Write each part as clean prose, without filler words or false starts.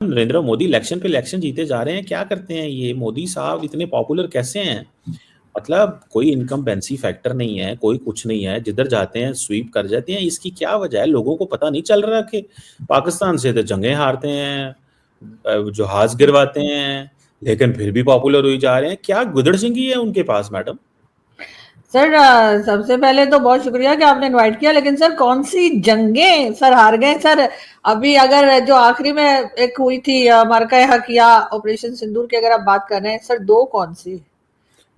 Narendra Modi election पे election जीते जा रहे हैं, क्या करते हैं ये मोदी साहब, इतने पॉपुलर कैसे हैं? मतलब कोई इनकम्बेंसी फैक्टर नहीं है, कोई कुछ नहीं है, जिधर जाते हैं स्वीप कर जाते हैं। इसकी क्या वजह है? लोगों को पता नहीं चल रहा कि पाकिस्तान से तो जंगें हारते हैं, जहाज गिरवाते हैं, लेकिन फिर भी पॉपुलर हुई जा रहे हैं। क्या गुदड़ सिंगी है उनके पास मैडम? सर सबसे पहले तो बहुत शुक्रिया कि आपने इनवाइट किया, लेकिन सर कौन सी जंगें सर हार गए सर? अभी अगर जो आखिरी में एक हुई थी मार्का हक या ऑपरेशन सिंदूर की अगर आप बात कर रहे हैं सर, दो कौन सी?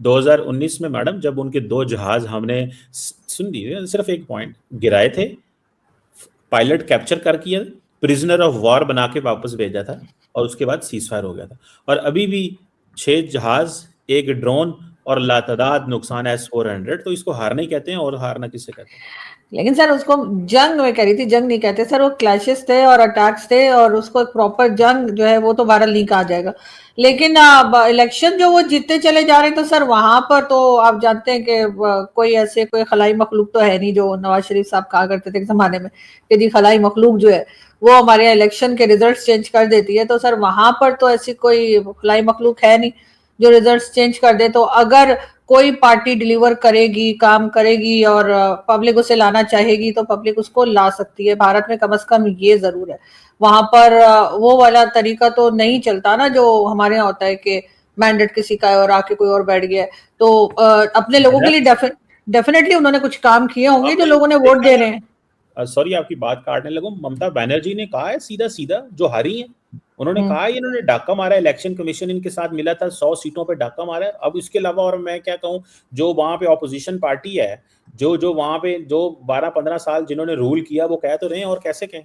2019 में मैडम, जब उनके दो जहाज हमने, सुन लीजिए सिर्फ एक पॉइंट, गिराए थे, पायलट कैप्चर कर किया, प्रिजनर ऑफ वॉर बना के वापस भेजा था, और उसके बाद सीज फायर हो गया था। और अभी भी 6 जहाज, एक ड्रोन और लातादाद नुकसान S-400, तो इसको हारना ही कहते हैं। और हारना किससे कहते हैं? लेकिन सर उसको जंग में कह रही थी, जंग नहीं कहते सर, वो क्लैशेस थे और अटैक्स थे, और उसको एक प्रॉपर जंग जो है वो तो वायरल नहीं कहा जाएगा। लेकिन इलेक्शन जो वो जीतते चले जा रहे हैं, तो सर वहां पर तो आप जानते हैं कि कोई ऐसे कोई खलाई मखलूक तो है नहीं, जो नवाज शरीफ साहब कहा करते थे जमाने में कि जी खलाई मखलूक जो है वो हमारे इलेक्शन के रिजल्ट चेंज कर देती है। तो सर वहां पर तो ऐसी कोई खलाई मखलूक है नहीं जो रिजल्ट चेंज कर दे। तो अगर कोई पार्टी डिलीवर करेगी, काम करेगी और पब्लिक उसे लाना चाहेगी तो पब्लिक उसको ला सकती है। भारत में कम से कम ये जरूर है, वहां पर वो वाला तरीका तो नहीं चलता ना जो हमारे यहाँ होता है कि मैंडेट किसी का है और आके कोई और बैठ गया है। तो अपने लोगों के लिए डेफिनेटली उन्होंने कुछ काम किए होंगे जो आपने लोगों ने वोट देखा दे है, रहे हैं। सॉरी आपकी बात काटने लगूं, ममता बनर्जी ने कहा है सीधा सीधा, जो हारी है, उन्होंने हम्म। कहा है इन्होंने डाका मारा है, इलेक्शन कमीशन इनके साथ मिला था, 100 सीटों पे डाका मारा है। अब इसके अलावा और मैं क्या कहूं, जो वहां पे ऑपोजिशन पार्टी है, जो जो वहां पे जो 12-15 साल जिन्होंने रूल किया, वो कह तो रहे हैं, और कैसे कहें?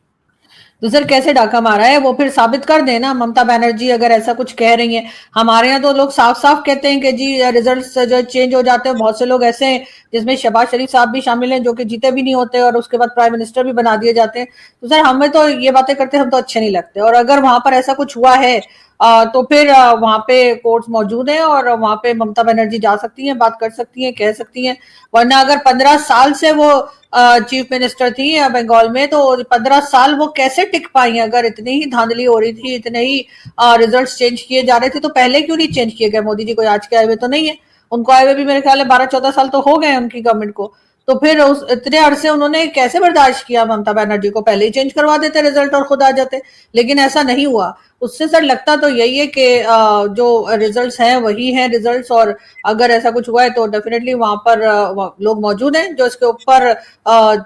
तो सर कैसे डाका मारा है वो फिर साबित कर देना ममता बनर्जी, अगर ऐसा कुछ कह रही हैं। हमारे यहाँ तो लोग साफ साफ कहते हैं कि जी रिजल्ट्स जो चेंज हो जाते हैं, बहुत से लोग ऐसे हैं जिसमें शहबाज शरीफ साहब भी शामिल हैं जो कि जीते भी नहीं होते और उसके बाद प्राइम मिनिस्टर भी बना दिए जाते हैं। तो सर हमें तो ये बातें करते हम तो अच्छे नहीं लगते, और अगर वहां पर ऐसा कुछ हुआ है तो फिर वहां पे कोर्ट्स मौजूद हैं और वहां पे ममता बनर्जी जा सकती हैं, बात कर सकती हैं, कह सकती हैं। वरना अगर 15 साल से वो चीफ मिनिस्टर थी बंगाल में, तो 15 साल वो कैसे टिक पाई? अगर इतनी ही धांधली हो रही थी, इतने ही रिजल्ट्स चेंज किए जा रहे थे, तो पहले क्यों नहीं चेंज किए गए? मोदी जी कोई आज के आए हुए तो नहीं है, उनको आए हुए भी मेरे ख्याल है 12-14 साल तो हो गए उनकी गवर्नमेंट को। तो फिर उस इतने अरसे उन्होंने कैसे बर्दाश्त किया ममता बनर्जी को? पहले ही चेंज करवा देते रिजल्ट और खुद आ जाते। लेकिन ऐसा नहीं हुआ। उससे सर लगता तो यही है कि जो रिजल्ट्स हैं वही हैं रिजल्ट्स, और अगर ऐसा कुछ हुआ है तो डेफिनेटली वहां पर लोग मौजूद हैं जो इसके ऊपर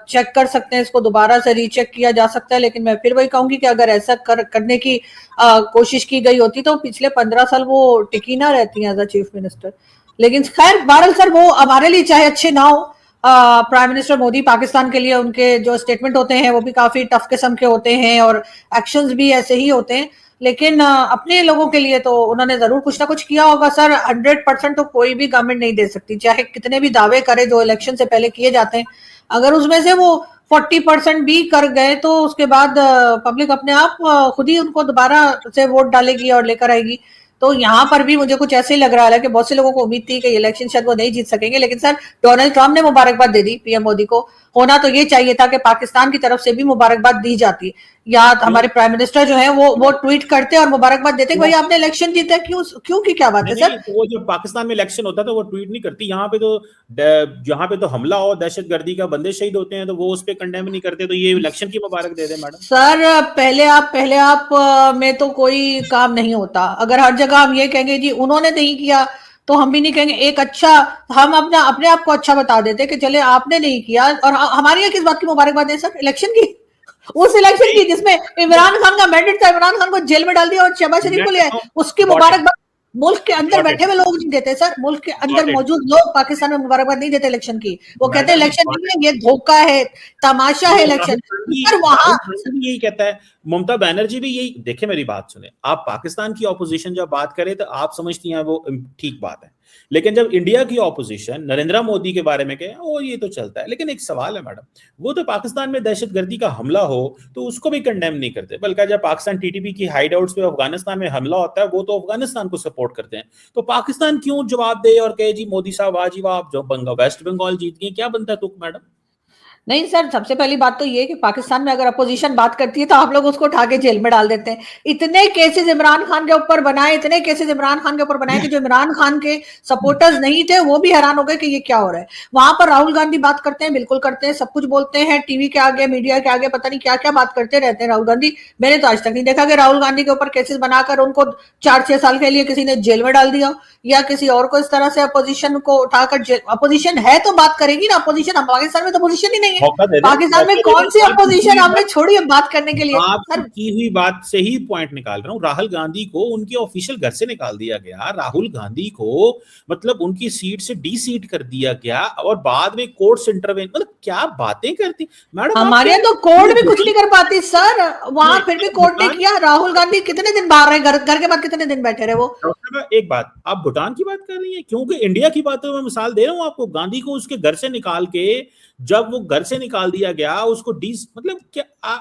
चेक कर सकते हैं, इसको दोबारा से रीचेक किया जा सकता है। लेकिन मैं फिर वही कहूंगी कि अगर ऐसा करने की कोशिश की गई होती तो पिछले 15 साल वो टिकी ना रहती एज अ चीफ मिनिस्टर। लेकिन खैर बहरहाल सर वो हमारे लिए चाहे अच्छे ना हो, प्राइम मिनिस्टर मोदी पाकिस्तान के लिए उनके जो स्टेटमेंट होते हैं वो भी काफी टफ किस्म के होते हैं और एक्शंस भी ऐसे ही होते हैं। लेकिन अपने लोगों के लिए तो उन्होंने जरूर कुछ ना कुछ किया होगा सर। 100% तो कोई भी गवर्नमेंट नहीं दे सकती, चाहे कितने भी दावे करे जो इलेक्शन से पहले किए जाते हैं। अगर उसमें से वो 40% भी कर गए तो उसके बाद पब्लिक अपने आप खुद ही उनको दोबारा से वोट डालेगी और लेकर आएगी। तो यहाँ पर भी मुझे कुछ ऐसे ही लग रहा है कि बहुत से लोगों को उम्मीद थी कि इलेक्शन शायद वो नहीं जीत सकेंगे, लेकिन सर डोनाल्ड ट्रंप ने मुबारकबाद दे दी पीएम मोदी को। होना तो ये चाहिए था कि पाकिस्तान की तरफ से भी मुबारकबाद दी जाती, या क्यों? हमारे प्राइम मिनिस्टर जो है वो ट्वीट करते और मुबारकबाद देते कि भाई आपने इलेक्शन जीता। क्यों क्यों की क्या बात नहीं है नहीं, सर? तो वो जब पाकिस्तान में इलेक्शन होता है तो वो ट्वीट नहीं करती। यहाँ पे तो हमला हो, दहशतगर्दी का, बंदे शहीद होते हैं, तो वो उस पर कंडेम नहीं करते। तो ये इलेक्शन की मुबारक दे दे मैडम। सर पहले आप में तो कोई काम नहीं होता। अगर हर जगह हम ये कहेंगे जी उन्होंने नहीं किया, तो हम भी नहीं कहेंगे। एक अच्छा, हम अपने आप को अच्छा बता देते कि चले आपने नहीं किया, और हमारे यहाँ किस बात की मुबारकबाद है सर? इलेक्शन की, उस इलेक्शन की जिसमें इमरान खान का मैंडेट था, इमरान खान को जेल में डाल दिया और शहबाज शरीफ मैं को ले आए, कहता हूँ, उसकी गॉट इट, मुबारकबाद मुल्क के अंदर गॉट इट, बैठे हुए लोग नहीं देते सर। मुल्क के अंदर गॉट इट मौजूद लोग पाकिस्तान में मुबारकबाद नहीं देते इलेक्शन की। वो कहते हैं मैडम, इलेक्शन गॉट नहीं इट। है, ये धोखा है, तमाशा है वो इलेक्शन। सर वहां, राहुल गांधी भी यही कहता है, ममता बनर्जी भी यही। देखिए मेरी बात सुने, आप पाकिस्तान की ऑपोजिशन जब बात करें तो आप समझती हैं वो ठीक बात है, लेकिन जब इंडिया की ऑपोजिशन नरेंद्र मोदी के बारे में कहे, वो ये तो चलता है। लेकिन एक सवाल है मैडम, वो तो पाकिस्तान में दहशतगर्दी का हमला हो तो उसको भी कंडेम नहीं करते, बल्कि जब पाकिस्तान टीटीपी की हाइड आउट्स पे अफगानिस्तान में हमला होता है, वो तो अफगानिस्तान को सपोर्ट करते हैं। तो पाकिस्तान क्यों जवाब दे और कहे जी मोदी साहब आज ही आप जो वेस्ट बंगाल जीत गए? क्या बनता है तुक मैडम? नहीं सर, सबसे पहली बात तो ये कि पाकिस्तान में अगर अपोजिशन बात करती है तो आप लोग उसको उठा के जेल में डाल देते हैं। इतने केसेस इमरान खान के ऊपर बनाए, इतने केसेस इमरान खान के ऊपर बनाए कि जो इमरान खान के सपोर्टर्स नहीं थे वो भी हैरान हो गए कि ये क्या हो रहा है। वहां पर राहुल गांधी बात करते हैं, बिल्कुल करते हैं, सब कुछ बोलते हैं, टीवी के आगे, मीडिया के आगे पता नहीं क्या क्या बात करते रहते हैं राहुल गांधी। मैंने तो आज तक नहीं देखा कि राहुल गांधी के ऊपर केसेस बनाकर उनको 4-6 साल के लिए किसी ने जेल में डाल दिया या किसी और को इस तरह से अपोजिशन को उठाकर जेल। अपोजिशन है तो बात करेगी ना, अपोजिशन, हम पाकिस्तान में तो अपोजिशन ही नहीं है। मौका दे दे, पाकिस्तान में मौका दे कौन दे। सी आपकी की अपोजिशन हुई हमने बात, छोड़ी है बात करने के लिए आपकी सर। की हुई बात से ही पॉइंट निकाल रहा हूँ। राहुल गांधी को उनके ऑफिशियल घर से निकाल दिया गया, राहुल गांधी को मतलब उनकी सीट से डी सीट कर दिया गया, और बाद में कोर्ट से इंटरवेन, मतलब क्या बातें करती मैडम। आप हमारे क्या यहाँ तो कोर्ट भी कुछ नहीं कर पाती सर, वहां फिर भी कोर्ट ने भूटान, किया। राहुल गांधी कितने दिन बाहर रहे, घर के बाद कितने दिन बैठे रहे वो। डॉक्टर साहब, एक बात, आप भूटान की बात कर रही हैं, क्योंकि इंडिया की बात तो मैं मिसाल दे रहा हूँ आपको। गांधी को उसके घर से निकाल के, जब वो घर से निकाल दिया गया उसको डी, मतलब क्या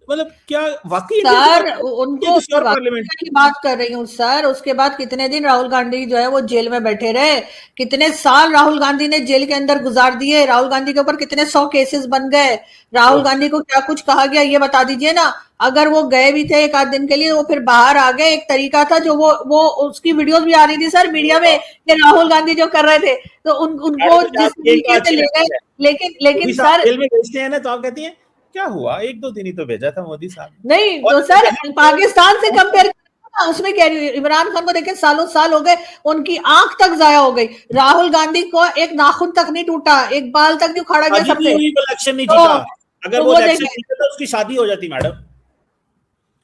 मतलब क्या वाकई इंडिया की सर बात उनको पार्लियामेंट। की बात कर रही हूँ सर। उसके बाद कितने दिन राहुल गांधी जो है वो जेल में बैठे रहे, कितने साल राहुल गांधी ने जेल के अंदर गुजार दिए, राहुल गांधी के ऊपर कितने 100 केसेस बन गए, राहुल गांधी को क्या कुछ कहा गया ये बता दीजिए ना। अगर वो गए भी थे एक आध दिन के लिए वो फिर बाहर आ गए। एक तरीका था जो वो उसकी वीडियोस भी आ रही थी सर मीडिया में कि राहुल गांधी जो कर रहे थे तो उनको जिस तरीके से ले गए। लेकिन सर जेल में भेजते हैं ना, तो आप कहती हैं क्या हुआ, 1-2 दिन ही तो भेजा था मोदी साहब ने। नहीं और तो सर पाकिस्तान से कंपेयर, उसमें कह रही हूँ इमरान खान को देखे सालों साल हो गए, उनकी आंख तक जाया हो गई। राहुल गांधी को एक नाखून तक नहीं टूटा, एक बाल तक नहीं उखाड़ा गया सर से। इलेक्शन नहीं तो, जीता। अगर तो वो वो इलेक्शन देखे। जीता तो उसकी शादी हो जाती मैडम।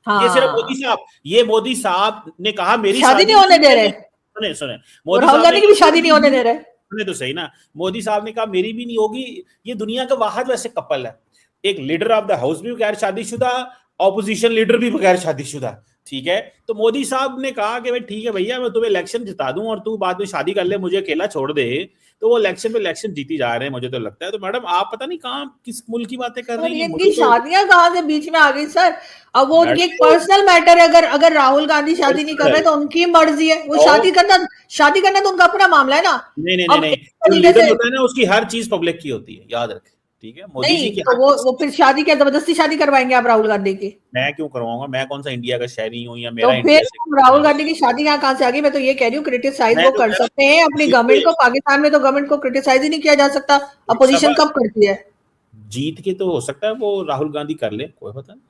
ये सिर्फ मोदी हाँ, साहब, ये मोदी साहब ने कहा मेरी शादी नहीं शादी होने दे रहे सुने सुने, और मोदी राहुल साहब ने गांधी की भी शादी नहीं होने दे रहे। सुने तो सही ना, मोदी साहब ने कहा मेरी भी नहीं होगी। ये दुनिया का वाहिद वैसे कपल है, एक लीडर ऑफ द हाउस भी बगैर शादीशुदा, ऑपोजिशन लीडर भी बगैर शादीशुदा। ठीक है, तो मोदी साहब ने कहा कि भाई ठीक है भैया, मैं तुम्हें इलेक्शन जिता दूं और तू बाद में शादी कर ले, मुझे अकेला छोड़ दे। तो वो इलेक्शन पे इलेक्शन जीती जा रहे हैं मुझे तो लगता है। तो मैडम आप पता नहीं कहां किस मुल्क की बातें कर और रही हैं, इनकी मुझे तो शादियां कहाँ से बीच में आ गई सर। अब वो उनकी एक मैडम पर्सनल मैटर है। अगर अगर राहुल गांधी शादी नहीं कर रहे तो उनकी मर्जी है, वो शादी करना तो उनका अपना मामला है ना। नहीं नहीं नहीं अब नहीं, इस जो तरीके लीडर से होता है ना उसकी हर चीज पब्लिक की होती है, याद रखें। ठीक है, मोदी जी नहीं की तो हर वो फिर शादी क्या जबरदस्ती शादी करवाएंगे आप राहुल गांधी की। मैं क्यों करवाऊंगा, मैं कौन सा इंडिया का शहरी हूँ या तो मेरा फिर इंडिया से राहुल गांधी की शादी यहाँ कहाँ से आ गई। मैं तो ये कह रही हूँ क्रिटिसाइज वो कर सकते हैं अपनी गवर्नमेंट को। पाकिस्तान में तो गवर्नमेंट को क्रिटिसाइज ही नहीं किया जा सकता। अपोजिशन कब करती है। जीत के तो हो सकता है वो राहुल गांधी कर ले, कोई पता नहीं।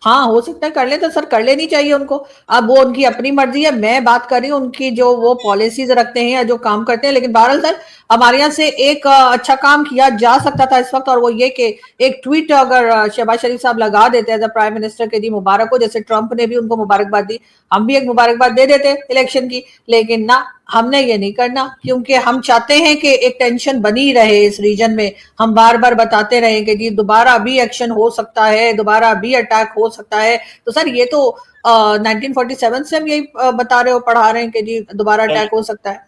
हाँ हो सकता है कर ले तो सर कर लेनी चाहिए उनको। अब वो उनकी अपनी मर्जी है, मैं बात कर रही हूँ उनकी जो वो पॉलिसीज रखते हैं या जो काम करते हैं। लेकिन बहरहाल सर हमारे यहाँ से एक अच्छा काम किया जा सकता था इस वक्त, और वो ये कि एक ट्वीट अगर शहबाज शरीफ साहब लगा देते एज अ प्राइम मिनिस्टर के दी मुबारक हो, जैसे ट्रंप ने भी उनको मुबारकबाद दी, हम भी एक मुबारकबाद दे देते इलेक्शन की। लेकिन ना, हमने ये नहीं करना क्योंकि हम चाहते हैं कि एक टेंशन बनी रहे इस रीजन में। हम बार बार बताते रहे कि जी दोबारा भी एक्शन हो सकता है, दोबारा भी अटैक हो सकता है। तो सर ये तो 1947 से हम यही बता रहे हो, पढ़ा रहे हैं कि जी दोबारा अटैक हो सकता है।